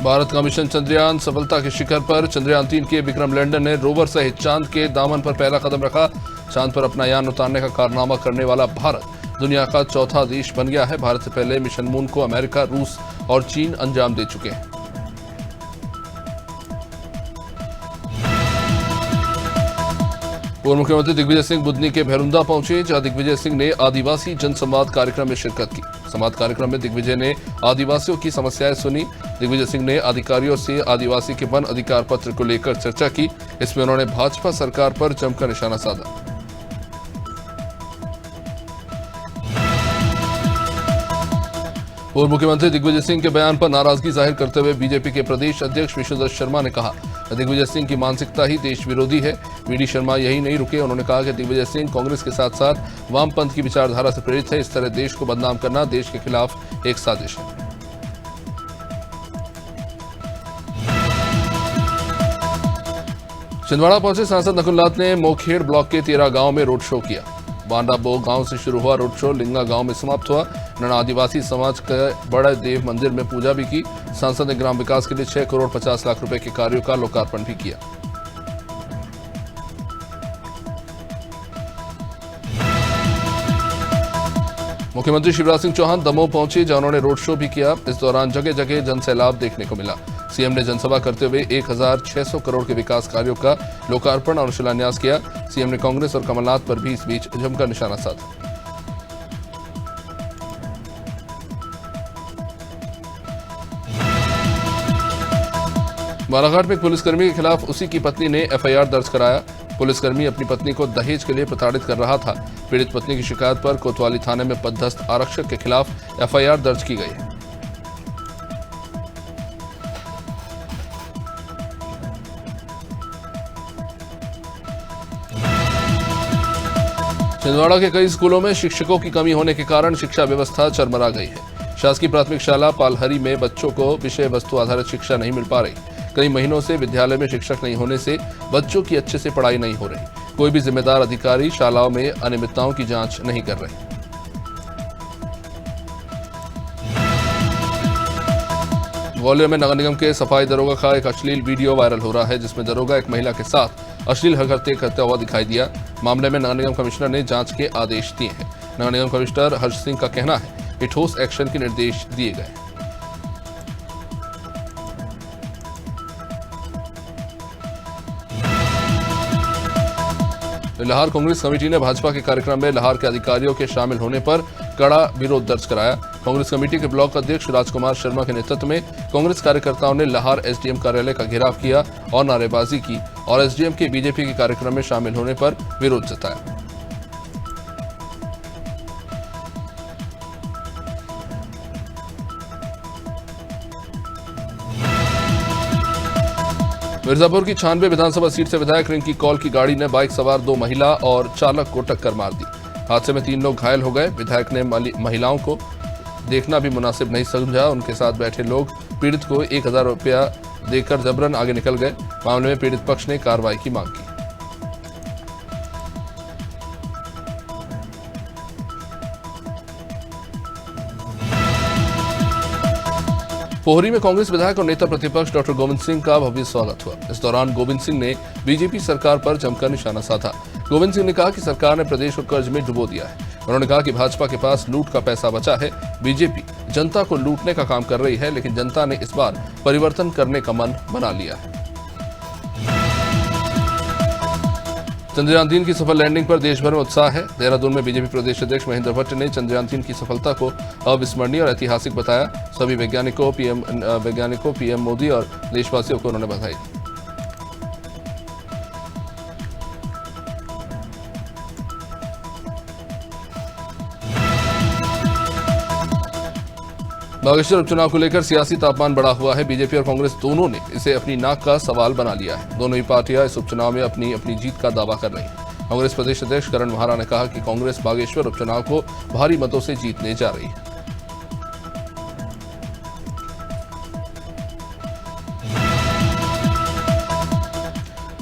भारत का मिशन चंद्रयान सफलता के शिखर पर। चंद्रयान 3 के विक्रम लैंडर ने रोवर सहित चांद के दामन पर पहला कदम रखा। चांद पर अपना यान उतारने का कारनामा करने वाला भारत दुनिया का चौथा देश बन गया है। भारत से पहले मिशन मून को अमेरिका, रूस और चीन अंजाम दे चुके हैं। पूर्व मुख्यमंत्री दिग्विजय सिंह बुधनी के भैरुंदा पहुंचे, जहां दिग्विजय सिंह ने आदिवासी जनसंवाद कार्यक्रम में शिरकत की। संवाद कार्यक्रम में दिग्विजय ने आदिवासियों की समस्याएं सुनी। दिग्विजय सिंह ने अधिकारियों से आदिवासी के वन अधिकार पत्र को लेकर चर्चा की। इसमें उन्होंने भाजपा सरकार पर जमकर निशाना साधा। पूर्व मुख्यमंत्री दिग्विजय सिंह के बयान पर नाराजगी जाहिर करते हुए बीजेपी के प्रदेश अध्यक्ष विष्णुदत्त शर्मा ने कहा, दिग्विजय सिंह की मानसिकता ही देश विरोधी है। वीडी शर्मा यही नहीं रुके। उन्होंने कहा कि दिग्विजय सिंह कांग्रेस के साथ साथ वामपंथ की विचारधारा से प्रेरित है। इस तरह देश को बदनाम करना देश के खिलाफ एक साजिश है। छिंदवाड़ा पहुंचे सांसद नकुल नाथ ने मोखेड़ ब्लॉक के 13 गांव में रोड शो किया। बांडाबो गांव से शुरू हुआ रोड शो लिंगा गांव में समाप्त हुआ। उन्होंने आदिवासी समाज के बड़े देव मंदिर में पूजा भी की। सांसद ने ग्राम विकास के लिए 6 करोड़ 50 लाख रुपए के कार्यों का लोकार्पण भी किया। मुख्यमंत्री शिवराज सिंह चौहान दमोह पहुंचे, जहां उन्होंने रोड शो भी किया। इस दौरान जगह जगह जनसैलाब देखने को मिला। सीएम ने जनसभा करते हुए 1600 करोड़ के विकास कार्यों का लोकार्पण और शिलान्यास किया। सीएम ने कांग्रेस और कमलनाथ पर भी इस बीच जमकर निशाना साधा। बालाघाट में एक पुलिसकर्मी के खिलाफ उसी की पत्नी ने एफआईआर दर्ज कराया। पुलिसकर्मी अपनी पत्नी को दहेज के लिए प्रताड़ित कर रहा था। पीड़ित पत्नी की शिकायत पर कोतवाली थाने में पदस्थ आरक्षक के खिलाफ एफआईआर दर्ज की गई है। छिंदवाड़ा के कई स्कूलों में शिक्षकों की कमी होने के कारण शिक्षा व्यवस्था चरमरा गई है। शासकीय प्राथमिक शाला पालहरी में बच्चों को विषय वस्तु आधारित शिक्षा नहीं मिल पा रही। कई महीनों से विद्यालय में शिक्षक नहीं होने से बच्चों की अच्छे से पढ़ाई नहीं हो रही। कोई भी जिम्मेदार अधिकारी शालाओं में अनियमितताओं की जांच नहीं कर रहे। ग्वालियर में नगर निगम के सफाई दरोगा का एक अश्लील वीडियो वायरल हो रहा है, जिसमें दरोगा एक महिला के साथ अश्लील हरकतें करता हुआ दिखाई दिया। मामले में नगर निगम कमिश्नर ने जांच के आदेश दिए हैं। नगर निगम कमिश्नर हर्ष सिंह का कहना है कि ठोस एक्शन के निर्देश दिए गए। लाहौर कांग्रेस कमेटी ने भाजपा के कार्यक्रम में लाहौर के अधिकारियों के शामिल होने पर कड़ा विरोध दर्ज कराया। कांग्रेस कमेटी के ब्लॉक अध्यक्ष राजकुमार शर्मा के नेतृत्व में कांग्रेस कार्यकर्ताओं ने लाहौर एसडीएम कार्यालय का घेराव किया और नारेबाजी की और एसडीएम के बीजेपी के कार्यक्रम में शामिल होने पर विरोध जताया। मिर्जापुर की 96 विधानसभा सीट से विधायक रिंकी कौल की गाड़ी ने बाइक सवार 2 महिला और चालक को टक्कर मार दी। हादसे में 3 लोग घायल हो गए। विधायक ने महिलाओं को देखना भी मुनासिब नहीं समझा। उनके साथ बैठे लोग पीड़ित को 1000 रुपया देकर जबरन आगे निकल गए। मामले में पीड़ित पक्ष ने कार्रवाई की मांग की। पोहरी में कांग्रेस विधायक और नेता प्रतिपक्ष डॉक्टर गोविंद सिंह का भव्य स्वागत हुआ। इस दौरान गोविंद सिंह ने बीजेपी सरकार पर जमकर निशाना साधा। गोविंद सिंह ने कहा कि सरकार ने प्रदेश को कर्ज में डुबो दिया है। उन्होंने कहा कि भाजपा के पास लूट का पैसा बचा है। बीजेपी जनता को लूटने का काम कर रही है, लेकिन जनता ने इस बार परिवर्तन करने का मन बना लिया है। चंद्रयान 3 की सफल लैंडिंग पर देश भर में उत्साह है। देहरादून में बीजेपी प्रदेश अध्यक्ष महेंद्र भट्ट ने चंद्रयान 3 की सफलता को अविस्मरणीय और ऐतिहासिक बताया। सभी वैज्ञानिकों, पीएम मोदी और देशवासियों को उन्होंने बधाई दी। बागेश्वर उपचुनाव को लेकर सियासी तापमान बढ़ा हुआ है। बीजेपी और कांग्रेस दोनों ने इसे अपनी नाक का सवाल बना लिया है। दोनों ही पार्टियां इस उपचुनाव में अपनी जीत का दावा कर रही हैं। कांग्रेस प्रदेश अध्यक्ष करण महारा ने कहा कि कांग्रेस बागेश्वर उपचुनाव को भारी मतों से जीतने जा रही है।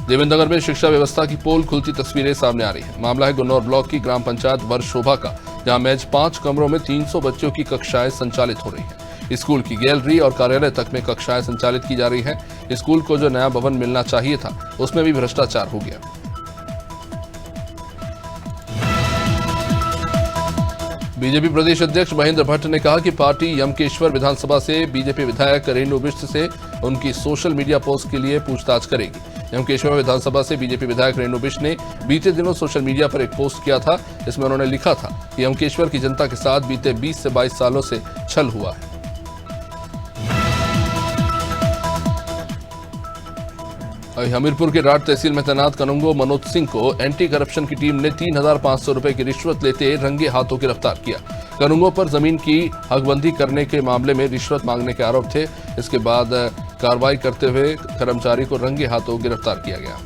देवेंद्रनगर में शिक्षा व्यवस्था की पोल खुलती तस्वीरें सामने आ रही है। मामला है गुन्नौर ब्लॉक की ग्राम पंचायत वर्ष शोभा का, जहां मैच 5 कमरों में 300 बच्चों की कक्षाएं संचालित हो रही हैं। स्कूल की गैलरी और कार्यालय तक में कक्षाएं संचालित की जा रही हैं। स्कूल को जो नया भवन मिलना चाहिए था उसमें भी भ्रष्टाचार हो गया। बीजेपी प्रदेश अध्यक्ष महेंद्र भट्ट ने कहा कि पार्टी यमकेश्वर विधानसभा से बीजेपी विधायक रेणु बिष्ट से उनकी सोशल मीडिया पोस्ट के लिए पूछताछ करेगी। यमकेश्वर विधानसभा से बीजेपी विधायक रेणु बिष्ट ने बीते दिनों सोशल मीडिया पर एक पोस्ट किया था, जिसमें उन्होंने लिखा था कि यमकेश्वर की जनता के साथ बीते 20 से 22 सालों से छल हुआ है। हमीरपुर के राट तहसील में तैनात कनुंगो मनोज सिंह को एंटी करप्शन की टीम ने 3,500 रुपए की रिश्वत लेते रंगे हाथों गिरफ्तार किया। कनुंगो पर जमीन की हकबंदी करने के मामले में रिश्वत मांगने के आरोप थे। इसके बाद कार्रवाई करते हुए कर्मचारी को रंगे हाथों गिरफ्तार किया गया।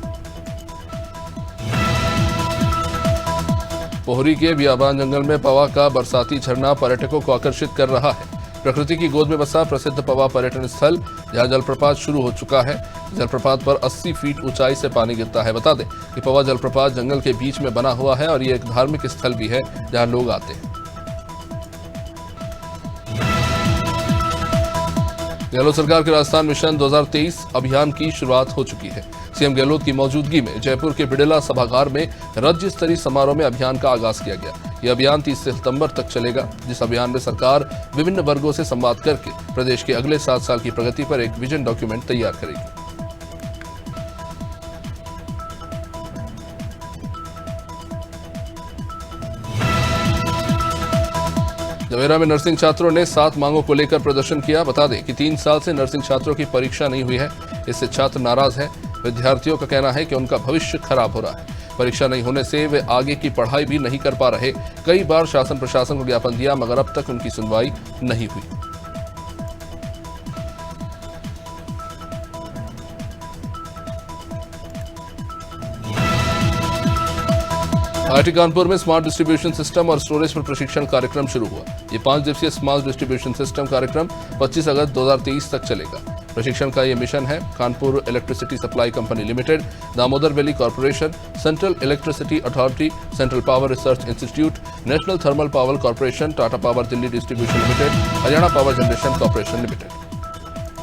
पोहरी के बियाबान जंगल में पवा का बरसाती झरना पर्यटकों को आकर्षित कर रहा है। प्रकृति की गोद में बसा प्रसिद्ध पवा पर्यटन स्थल, जहां जलप्रपात शुरू हो चुका है। जलप्रपात पर 80 फीट ऊंचाई से पानी गिरता है। बता दें कि पवा जलप्रपात जंगल के बीच में बना हुआ है और ये एक धार्मिक स्थल भी है जहां लोग आते हैं। गहलोत सरकार के राजस्थान मिशन 2023 अभियान की शुरुआत हो चुकी है। सीएम गहलोत की मौजूदगी में जयपुर के बिड़ला सभागार में राज्य स्तरीय समारोह में अभियान का आगाज किया गया। यह अभियान 30 सितंबर तक चलेगा, जिस अभियान में सरकार विभिन्न वर्गों से संवाद करके प्रदेश के अगले 7 साल की प्रगति पर एक विजन डॉक्यूमेंट तैयार करेगी। जवेरा में नर्सिंग छात्रों ने 7 मांगों को लेकर प्रदर्शन किया। बता दें कि 3 साल से नर्सिंग छात्रों की परीक्षा नहीं हुई है। इससे छात्र नाराज हैं। विद्यार्थियों का कहना है कि उनका भविष्य खराब हो रहा है। परीक्षा नहीं होने से वे आगे की पढ़ाई भी नहीं कर पा रहे। कई बार शासन प्रशासन को ज्ञापन दिया, मगर अब तक उनकी सुनवाई नहीं हुई। आईआईटी कानपुर में स्मार्ट डिस्ट्रीब्यूशन सिस्टम और स्टोरेज पर प्रशिक्षण कार्यक्रम शुरू हुआ। ये 5 दिवसीय स्मार्ट डिस्ट्रीब्यूशन सिस्टम कार्यक्रम 25 अगस्त 2023 तक चलेगा। प्रशिक्षण का ये मिशन है Kanpur electricity supply company limited, Damodar valley corporation, central electricity authority, central power research institute, national thermal power corporation, Tata power Delhi distribution limited, Haryana power generation corporation limited.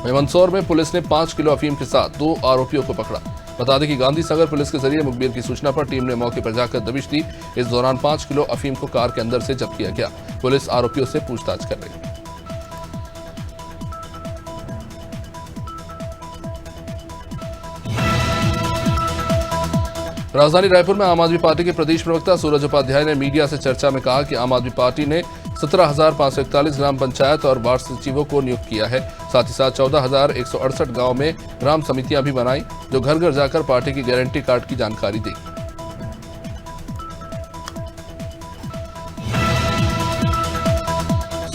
Mandsaur में पुलिस ने 5 किलो अफीम के साथ 2 आरोपियों को पकड़ा। बता दें कि गांधी सागर पुलिस के जरिए मुखबिर की सूचना पर टीम ने मौके पर जाकर दबिश दी। इस दौरान 5 किलो अफीम को कार के अंदर से जब्त किया गया। पुलिस आरोपियों से पूछताछ कर रही है। राजधानी रायपुर में आम आदमी पार्टी के प्रदेश प्रवक्ता सूरज उपाध्याय ने मीडिया से चर्चा में कहा कि आम आदमी पार्टी ने 17,541 ग्राम पंचायत और वार्ड सचिवों को नियुक्त किया है। साथ ही साथ 14,168 गांव में ग्राम समितियां भी बनाई, जो घर घर जाकर पार्टी की गारंटी कार्ड की जानकारी देगी।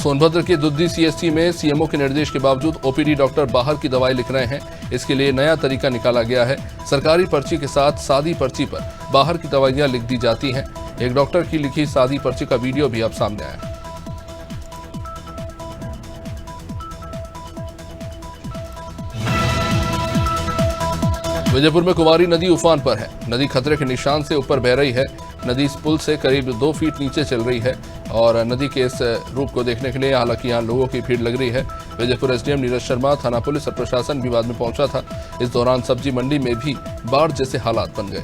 सोनभद्र के दुद्दी सीएससी में सीएमओ के निर्देश के बावजूद ओपीडी डॉक्टर बाहर की दवाई लिख रहे हैं। इसके लिए नया तरीका निकाला गया है। सरकारी पर्ची के साथ सादी पर्ची पर बाहर की दवाइयां लिख दी जाती हैं। एक डॉक्टर की लिखी सादी पर्ची का वीडियो भी अब सामने आया है। विजयपुर में कुमारी नदी उफान पर है। नदी खतरे के निशान से ऊपर बह रही है। नदी इस पुल से करीब 2 फीट नीचे चल रही है और नदी के इस रूप को देखने के लिए हालांकि यहां लोगों की भीड़ लग रही है। विजयपुर एसडीएम नीरज शर्मा, थाना पुलिस और प्रशासन विवाद में पहुंचा था। इस दौरान सब्जी मंडी में भी बाढ़ जैसे हालात बन गए।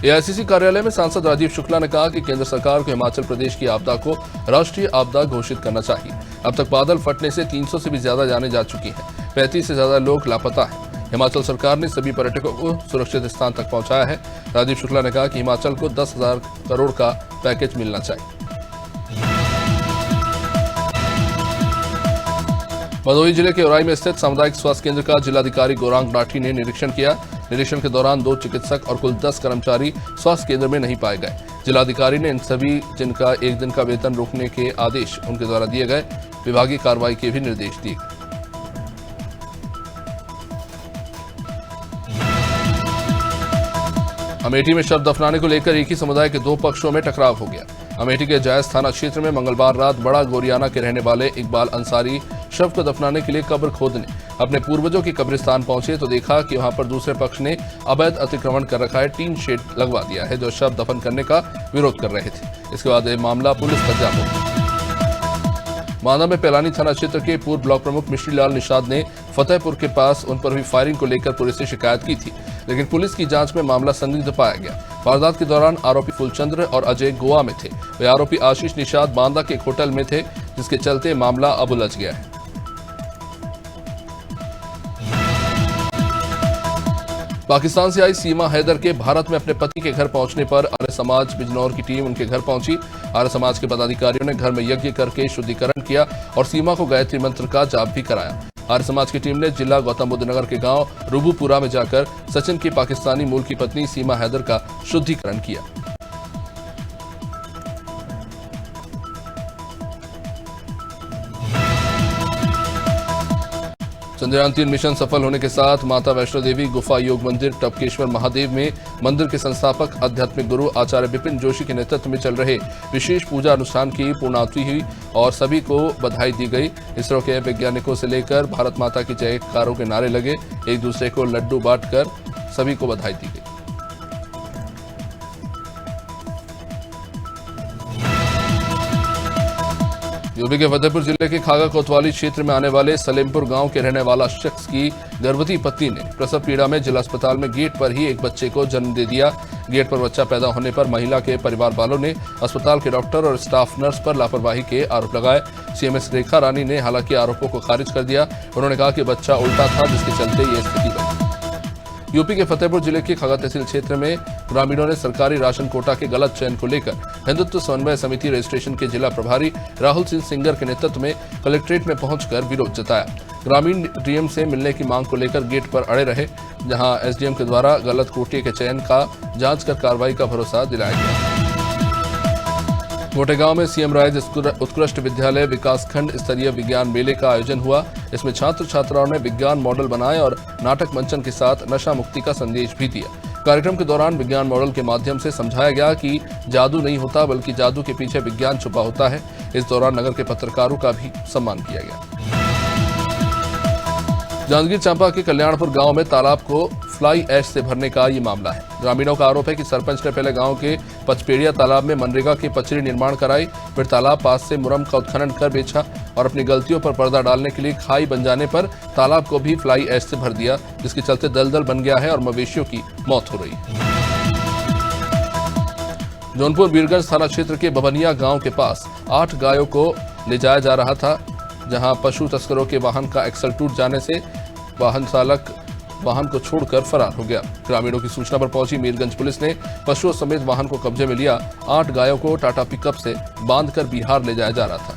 एआईसीसी कार्यालय में सांसद राजीव शुक्ला ने कहा कि केंद्र सरकार को हिमाचल प्रदेश की आपदा को राष्ट्रीय आपदा घोषित करना चाहिए। अब तक बादल फटने से 300 से भी ज्यादा जानें जा चुकी हैं। 35 से ज्यादा लोग लापता हैं। हिमाचल सरकार ने सभी पर्यटकों को सुरक्षित स्थान तक पहुंचाया है। राजीव शुक्ला ने कहा कि हिमाचल को 10,000 करोड़ का पैकेज मिलना चाहिए। भदोही जिले के उराई में स्थित सामुदायिक स्वास्थ्य केंद्र का जिलाधिकारी गौरांग राठी ने निरीक्षण किया। निरीक्षण के दौरान 2 चिकित्सक और कुल 10 कर्मचारी स्वास्थ्य केंद्र में नहीं पाए गए। जिलाधिकारी ने इन सभी जिनका 1 दिन का वेतन रोकने के आदेश उनके द्वारा दिए गए, विभागीय कार्रवाई के भी निर्देश दिए। अमेठी में शव दफनाने को लेकर एक ही समुदाय के 2 पक्षों में टकराव हो गया। अमेठी के जायज थाना क्षेत्र में मंगलवार रात बड़ा गोरियाना के रहने वाले इकबाल अंसारी शव को दफनाने के लिए कब्र खोदने अपने पूर्वजों की कब्रिस्तान पहुंचे तो देखा कि वहां पर दूसरे पक्ष ने अवैध अतिक्रमण कर रखा है, टीन शेड लगवा दिया है, जो शव दफन करने का विरोध कर रहे थे। इसके बाद यह मामला पुलिस तक जा पहुंचा। मांदा में पैलानी थाना क्षेत्र के पूर्व ब्लॉक प्रमुख मिश्री लाल निषाद ने फतेहपुर के पास उन पर हुई फायरिंग को लेकर पुलिस से शिकायत की थी, लेकिन पुलिस की जांच में मामला संदिग्ध पाया गया। वारदात के दौरान आरोपी फुलचंद्र और अजय गोवा में थे। वे आरोपी आशीष निषाद बांदा के एक होटल में थे, जिसके चलते मामला अब उलझ गया है। पाकिस्तान से आई सीमा हैदर के भारत में अपने पति के घर पहुंचने पर आर्य समाज बिजनौर की टीम उनके घर पहुंची। आर्य समाज के पदाधिकारियों ने घर में यज्ञ करके शुद्धिकरण किया और सीमा को गायत्री मंत्र का जाप भी कराया। आर्य समाज की टीम ने जिला गौतम बुद्ध नगर के गांव रूबूपुरा में जाकर सचिन की पाकिस्तानी मूल की पत्नी सीमा हैदर का शुद्धिकरण किया। चंद्रयान 3 मिशन सफल होने के साथ माता वैष्णो देवी गुफा योग मंदिर टपकेश्वर महादेव में मंदिर के संस्थापक आध्यात्मिक गुरु आचार्य विपिन जोशी के नेतृत्व में चल रहे विशेष पूजा अनुष्ठान की पूर्णाहुति हुई और सभी को बधाई दी गई। इसरो के वैज्ञानिकों से लेकर भारत माता की जयकारों के नारे लगे, एक दूसरे को लड्डू बांटकर सभी को बधाई दी गई। यूपी के फतेहपुर जिले के खागा कोतवाली क्षेत्र में आने वाले सलेमपुर गांव के रहने वाला शख्स की गर्भवती पत्नी ने प्रसव पीड़ा में जिला अस्पताल में गेट पर ही एक बच्चे को जन्म दे दिया। गेट पर बच्चा पैदा होने पर महिला के परिवार वालों ने अस्पताल के डॉक्टर और स्टाफ नर्स पर लापरवाही के आरोप लगाए। सीएमएस रेखा रानी ने हालांकि आरोपों को खारिज कर दिया। उन्होंने कहा कि बच्चा उल्टा था, जिसके चलते ये स्थिति बनी। यूपी के फतेहपुर जिले के खागा तहसील क्षेत्र में ग्रामीणों ने सरकारी राशन कोटा के गलत चयन को लेकर हिंदुत्व समन्वय समिति रजिस्ट्रेशन के जिला प्रभारी राहुल सिंह सिंगर के नेतृत्व में कलेक्ट्रेट में पहुंचकर विरोध जताया। ग्रामीण डीएम से मिलने की मांग को लेकर गेट पर अड़े रहे, जहां एसडीएम के द्वारा गलत कोटे के चयन का जांच कर कार्रवाई का भरोसा दिलाया गया। गोटेगांव में सीएम राइज उत्कृष्ट विद्यालय विकासखंड स्तरीय विज्ञान मेले का आयोजन हुआ। इसमें छात्र छात्राओं ने विज्ञान मॉडल बनाए और नाटक मंचन के साथ नशा मुक्ति का संदेश भी दिया। कार्यक्रम के दौरान विज्ञान मॉडल के माध्यम से समझाया गया कि जादू नहीं होता, बल्कि जादू के पीछे विज्ञान छुपा होता है। इस दौरान नगर के पत्रकारों का भी सम्मान किया गया। जांजगीर चांपा के कल्याणपुर गांव में तालाब को फ्लाई ऐश से भरने का ये मामला है। ग्रामीणों का आरोप है कि सरपंच ने पहले गांव के पचपेड़िया तालाब में मनरेगा की पचड़ी निर्माण कराई, फिर तालाब पास से मुरम का उत्खनन कर बेचा और अपनी गलतियों पर पर्दा डालने के लिए खाई बन जाने पर तालाब को भी फ्लाई ऐश से भर दिया, जिसके चलते दलदल बन गया है और मवेशियों की मौत हो रही है। जौनपुर बीरगंज थाना क्षेत्र के बबनिया गांव के पास 8 गायों को ले जाया जा रहा था, जहां पशु तस्करों के वाहन का एक्सल टूट जाने से वाहन चालक वाहन को छोड़कर फरार हो गया। ग्रामीणों की सूचना पर पहुंची मीरगंज पुलिस ने पशुओं समेत वाहन को कब्जे में लिया। 8 गायों को टाटा पिकअप से बांधकर बिहार ले जाया जा रहा था।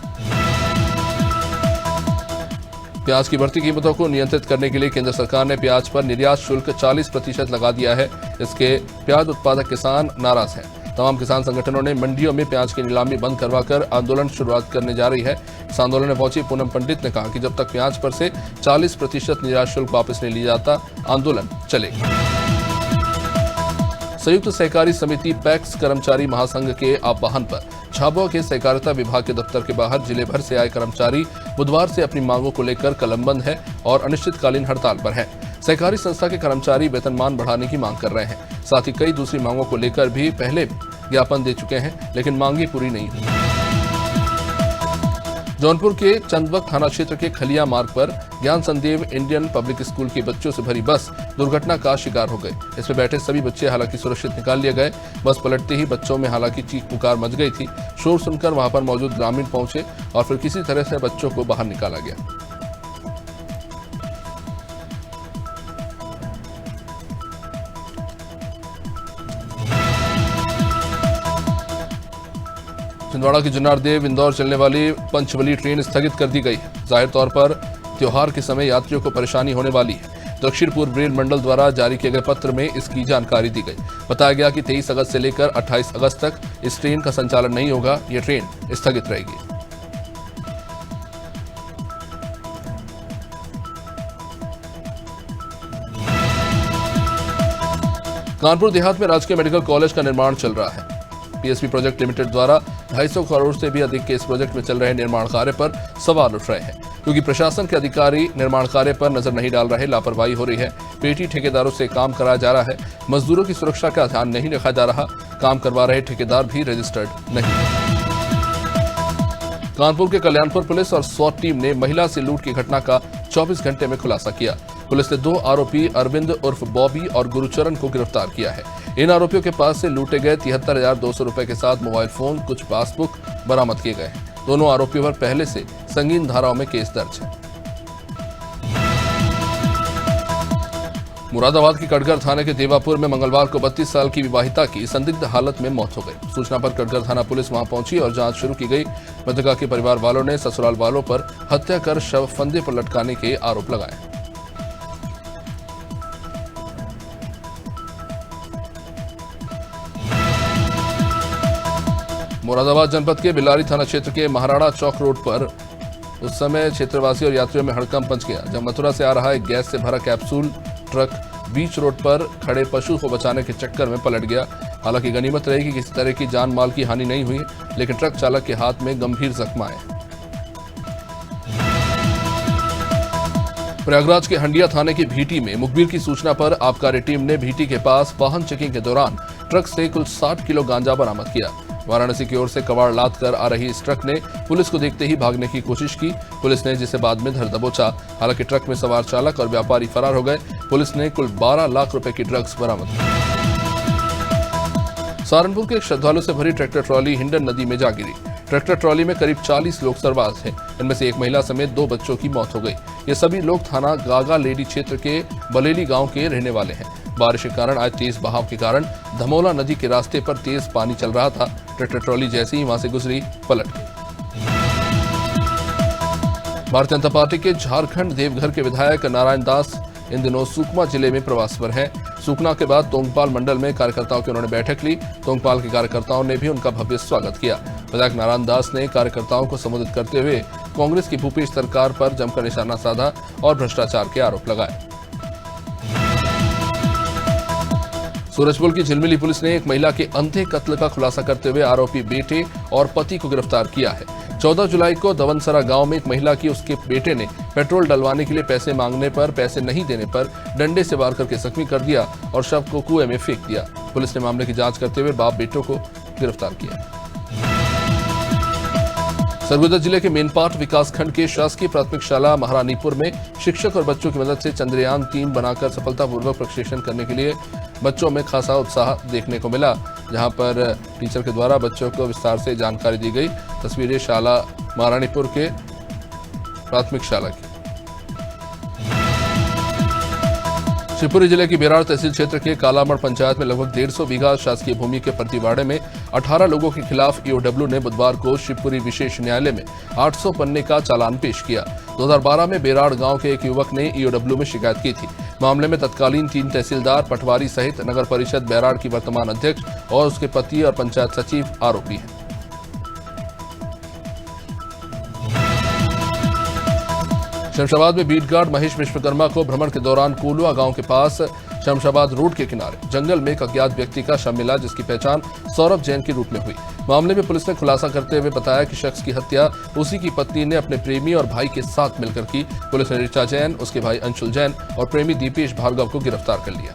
प्याज की बढ़ती कीमतों को नियंत्रित करने के लिए केंद्र सरकार ने प्याज पर निर्यात शुल्क 40% लगा दिया है। इसके प्याज उत्पादक किसान नाराज हैं। तमाम किसान संगठनों ने मंडियों में प्याज की नीलामी बंद करवाकर आंदोलन शुरुआत करने जा रही है। इस आंदोलन में पहुंची पूनम पंडित ने कहा कि जब तक प्याज पर से 40% निर्यात शुल्क वापस नहीं लिया जाता, आंदोलन चलेगा। संयुक्त सहकारी समिति पैक्स कर्मचारी महासंघ के आह्वान पर झाबुआ के सहकारिता विभाग के दफ्तर के बाहर जिले भर से आए कर्मचारी बुधवार से अपनी मांगों को लेकर कलमबंद है और अनिश्चितकालीन हड़ताल पर है। सहकारी संस्था के कर्मचारी वेतनमान बढ़ाने की मांग कर रहे हैं। साथ ही कई दूसरी मांगों को लेकर भी पहले ज्ञापन दे चुके हैं, लेकिन मांगे पूरी नहीं हुई। जौनपुर के चंदवक थाना क्षेत्र के खलिया मार्ग पर ज्ञान संदेव इंडियन पब्लिक स्कूल के बच्चों से भरी बस दुर्घटना का शिकार हो गए। इसमें बैठे सभी बच्चे हालांकि सुरक्षित निकाल लिए गए। बस पलटते ही बच्चों में हालांकि चीख पुकार मच गई थी। शोर सुनकर वहां पर मौजूद ग्रामीण पहुंचे और फिर किसी तरह से बच्चों को बाहर निकाला गया। छिंदवाड़ा की जुन्नारदेव इंदौर चलने वाली पंचवली ट्रेन स्थगित कर दी गई है। जाहिर तौर पर त्योहार के समय यात्रियों को परेशानी होने वाली है। दक्षिण पूर्व रेल मंडल द्वारा जारी किए गए पत्र में इसकी जानकारी दी गई। बताया गया कि 23 अगस्त से लेकर 28 अगस्त तक इस ट्रेन का संचालन नहीं होगा। ये ट्रेन स्थगित रहेगी। कानपुर देहात में राजकीय मेडिकल कॉलेज का निर्माण चल रहा है। पीएसपी प्रोजेक्ट लिमिटेड द्वारा 250 करोड़ से भी अधिक के इस प्रोजेक्ट में चल रहे निर्माण कार्य पर सवाल उठ रहे हैं। क्योंकि प्रशासन के अधिकारी निर्माण कार्य पर नजर नहीं डाल रहे, लापरवाही हो रही है। पेटी ठेकेदारों से काम कराया जा रहा है, मजदूरों की सुरक्षा का ध्यान नहीं रखा जा रहा, काम करवा रहे ठेकेदार भी रजिस्टर्ड नहीं। कानपुर के कल्याणपुर पुलिस और SWAT टीम ने महिला से लूट की घटना का 24 घंटे में खुलासा किया। पुलिस ने 2 आरोपी अरविंद उर्फ बॉबी और गुरुचरण को गिरफ्तार किया है। इन आरोपियों के पास से लूटे गए 73,200 रुपए के साथ मोबाइल फोन, कुछ पासबुक बरामद किए गए हैं। दोनों आरोपियों पर पहले से संगीन धाराओं में केस दर्ज है। मुरादाबाद की कटघर थाने के देवापुर में मंगलवार को 32 साल की विवाहिता की संदिग्ध हालत में मौत हो गई। सूचना पर कटघर थाना पुलिस वहां पहुंची और जांच शुरू की गई। मृतका के परिवार वालों ने ससुराल वालों पर हत्या कर शव फंदे पर लटकाने के आरोप लगाए। मुरादाबाद जनपद के बिलारी थाना क्षेत्र के महाराणा चौक रोड पर उस समय क्षेत्रवासी और यात्रियों में हड़कंप मच गया जब मथुरा से आ रहा एक गैस से भरा कैप्सूल ट्रक बीच रोड पर खड़े पशु को बचाने के चक्कर में पलट गया। हालांकि गनीमत रही कि किसी तरह की जान माल की हानि नहीं हुई, लेकिन ट्रक चालक के हाथ में गंभीर जख्म आए। प्रयागराज के हंडिया थाने की भीटी में मुखबिर की सूचना पर आबकारी टीम ने भीटी के पास वाहन चेकिंग के दौरान ट्रक से कुल 60 किलो गांजा बरामद किया। वाराणसी की ओर से कबाड़ लाद कर आ रही इस ट्रक ने पुलिस को देखते ही भागने की कोशिश की। पुलिस ने जिसे बाद में धर दबोचा। हालांकि ट्रक में सवार चालक और व्यापारी फरार हो गए। पुलिस ने कुल 12 लाख रुपए की ड्रग्स बरामद की। सहारनपुर के एक श्रद्धालु से भरी ट्रैक्टर ट्रॉली हिंडन नदी में जा गिरी। ट्रैक्टर ट्रॉली में करीब 40 लोग सवार थे। इनमें से एक महिला समेत 2 बच्चों की मौत हो गई। ये सभी लोग थाना गागा लेडी क्षेत्र के बलेली गांव के रहने वाले हैं। बारिश के कारण आज तेज बहाव के कारण धमोला नदी के रास्ते पर तेज पानी चल रहा था। ट्रैक्टर ट्रॉली जैसे ही वहां से गुजरी पलट गई। भारतीय जनता पार्टी के झारखंड देवघर के विधायक नारायण दास इन दिनों सुकमा जिले में प्रवास पर हैं। सुकमा के बाद तोंगपाल मंडल में कार्यकर्ताओं की उन्होंने बैठक ली। तोंगपाल के कार्यकर्ताओं ने भी उनका भव्य स्वागत किया। विधायक नारायण दास ने कार्यकर्ताओं को संबोधित करते हुए कांग्रेस की भूपेश सरकार पर जमकर निशाना साधा और भ्रष्टाचार के आरोप लगाए। सूरजपुर की झिलमिली पुलिस ने एक महिला के अंधे कत्ल का खुलासा करते हुए आरोपी बेटे और पति को गिरफ्तार किया है। 14 जुलाई को दवनसरा गांव में एक महिला की उसके बेटे ने पेट्रोल डलवाने के लिए पैसे मांगने पर पैसे नहीं देने पर डंडे से वार करके जख्मी कर दिया और शव को कुएं में फेंक दिया। पुलिस ने मामले की जांच करते हुए बाप बेटों को गिरफ्तार किया। सरगुजा जिले के मेनपाट विकासखंड के शासकीय प्राथमिक शाला महारानीपुर में शिक्षक और बच्चों की मदद से चंद्रयान 3 बनाकर सफलतापूर्वक प्रक्षेपण करने के लिए बच्चों में खासा उत्साह देखने को मिला, जहां पर टीचर के द्वारा बच्चों को विस्तार से जानकारी दी गई। तस्वीरें शाला महारानीपुर के प्राथमिक शाला की। शिवपुरी जिले की बेराड़ तहसील क्षेत्र के कालामड़ पंचायत में लगभग 150 बीघा शासकीय भूमि के प्रतिवाड़े में 18 लोगों के खिलाफ ईओडब्ल्यू ने बुधवार को शिवपुरी विशेष न्यायालय में 800 पन्ने का चालान पेश किया। 2012 में बेराड़ गांव के एक युवक ने ईओडब्ल्यू में शिकायत की थी। मामले में तत्कालीन 3 तहसीलदार, पटवारी सहित नगर परिषद बेराड़ की वर्तमान अध्यक्ष और उसके पति और पंचायत सचिव आरोपी हैं। शमशाबाद में बीट गार्ड महेश विश्वकर्मा को भ्रमण के दौरान कोलुआ गांव के पास शमशाबाद रोड के किनारे जंगल में एक अज्ञात व्यक्ति का शव मिला, जिसकी पहचान सौरभ जैन के रूप में हुई। मामले में पुलिस ने खुलासा करते हुए बताया कि शख्स की हत्या उसी की पत्नी ने अपने प्रेमी और भाई के साथ मिलकर की। पुलिस ने ऋचा जैन, उसके भाई अंशुल जैन और प्रेमी दीपेश भार्गव को गिरफ्तार कर लिया।